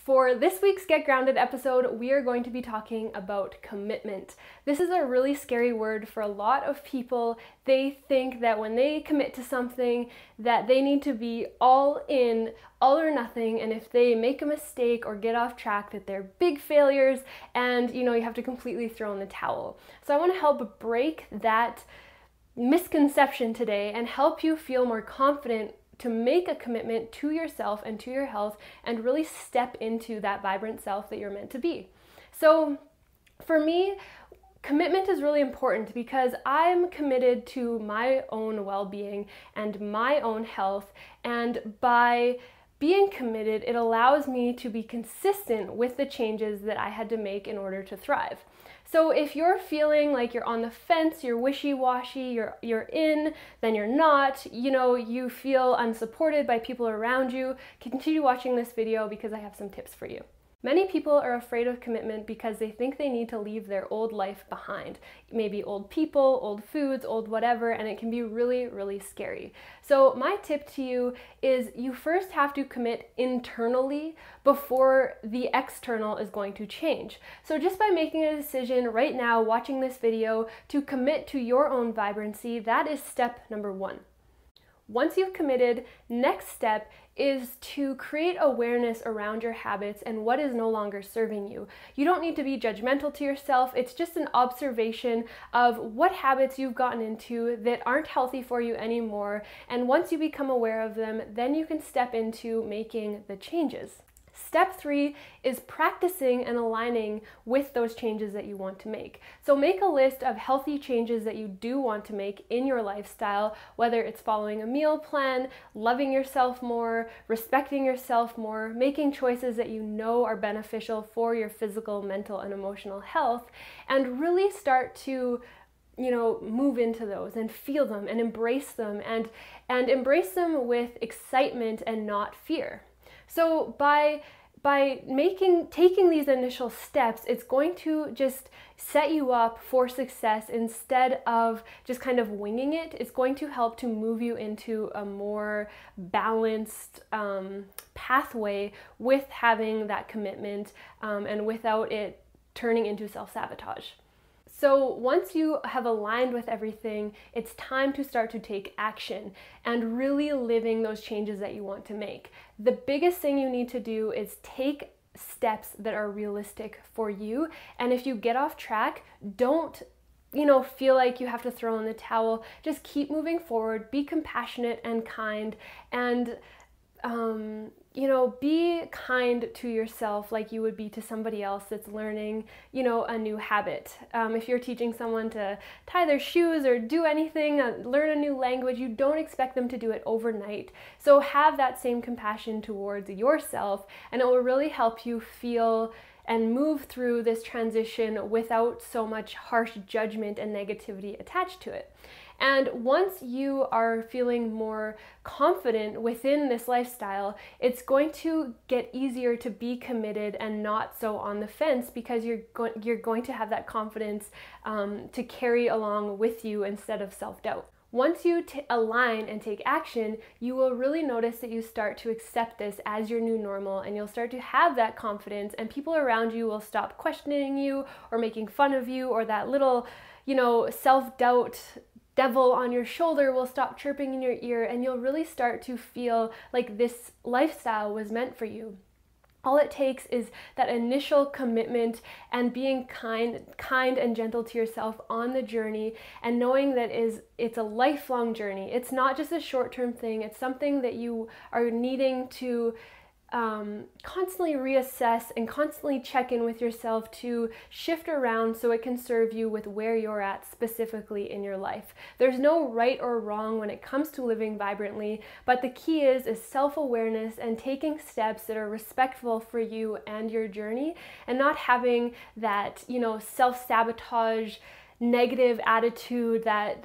For this week's Get Grounded episode, we are going to be talking about commitment. This is a really scary word for a lot of people. They think that when they commit to something that they need to be all in, all or nothing, and if they make a mistake or get off track that they're big failures and you have to completely throw in the towel. So I want to help break that misconception today and help you feel more confident to make a commitment to yourself and to your health and really step into that vibrant self that you're meant to be. So for me, commitment is really important because I'm committed to my own well-being and my own health, and by being committed, it allows me to be consistent with the changes that I had to make in order to thrive. So if you're feeling like you're on the fence, you're wishy-washy, you're in, then you're not, you feel unsupported by people around you, continue watching this video because I have some tips for you. Many people are afraid of commitment because they think they need to leave their old life behind. Maybe old people, old foods, old whatever, and it can be really, really scary. So my tip to you is you first have to commit internally before the external is going to change. So just by making a decision right now, watching this video, to commit to your own vibrancy, that is step number one. Once you've committed, next step is to create awareness around your habits and what is no longer serving you. You don't need to be judgmental to yourself. It's just an observation of what habits you've gotten into that aren't healthy for you anymore. And once you become aware of them, then you can step into making the changes. Step 3 is practicing and aligning with those changes that you want to make. So make a list of healthy changes that you do want to make in your lifestyle, whether it's following a meal plan, loving yourself more, respecting yourself more, making choices that you know are beneficial for your physical, mental, and emotional health, and really start to move into those and feel them and embrace them and embrace them with excitement and not fear. So by taking these initial steps, it's going to just set you up for success instead of just kind of winging it. It's going to help to move you into a more balanced pathway with having that commitment and without it turning into self-sabotage. So once you have aligned with everything, it's time to start to take action and really living those changes that you want to make. The biggest thing you need to do is take steps that are realistic for you. And if you get off track, don't feel like you have to throw in the towel. Just keep moving forward, be compassionate and kind, and be kind to yourself like you would be to somebody else that's learning, a new habit. If you're teaching someone to tie their shoes or do anything, learn a new language, you don't expect them to do it overnight. So have that same compassion towards yourself, and it will really help you feel and move through this transition without so much harsh judgment and negativity attached to it. And once you are feeling more confident within this lifestyle, it's going to get easier to be committed and not so on the fence, because you're going to have that confidence to carry along with you instead of self-doubt. Once you align and take action, you will really notice that you start to accept this as your new normal, and you'll start to have that confidence, and people around you will stop questioning you or making fun of you, or that little, self-doubt devil on your shoulder will stop chirping in your ear, and you'll really start to feel like this lifestyle was meant for you. All it takes is that initial commitment and being kind and gentle to yourself on the journey, and knowing that it's a lifelong journey. It's not just a short-term thing. It's something that you are needing to constantly reassess and constantly check in with yourself to shift around so it can serve you with where you're at specifically in your life. There's no right or wrong when it comes to living vibrantly, but the key is self-awareness and taking steps that are respectful for you and your journey, and not having that, self-sabotage, negative attitude that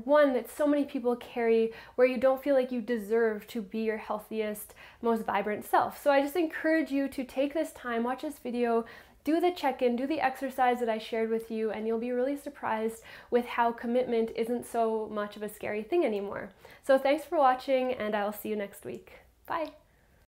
one that so many people carry, where you don't feel like you deserve to be your healthiest, most vibrant self. So I just encourage you to take this time, watch this video, do the check-in, do the exercise that I shared with you, and you'll be really surprised with how commitment isn't so much of a scary thing anymore. So thanks for watching, and I'll see you next week. Bye.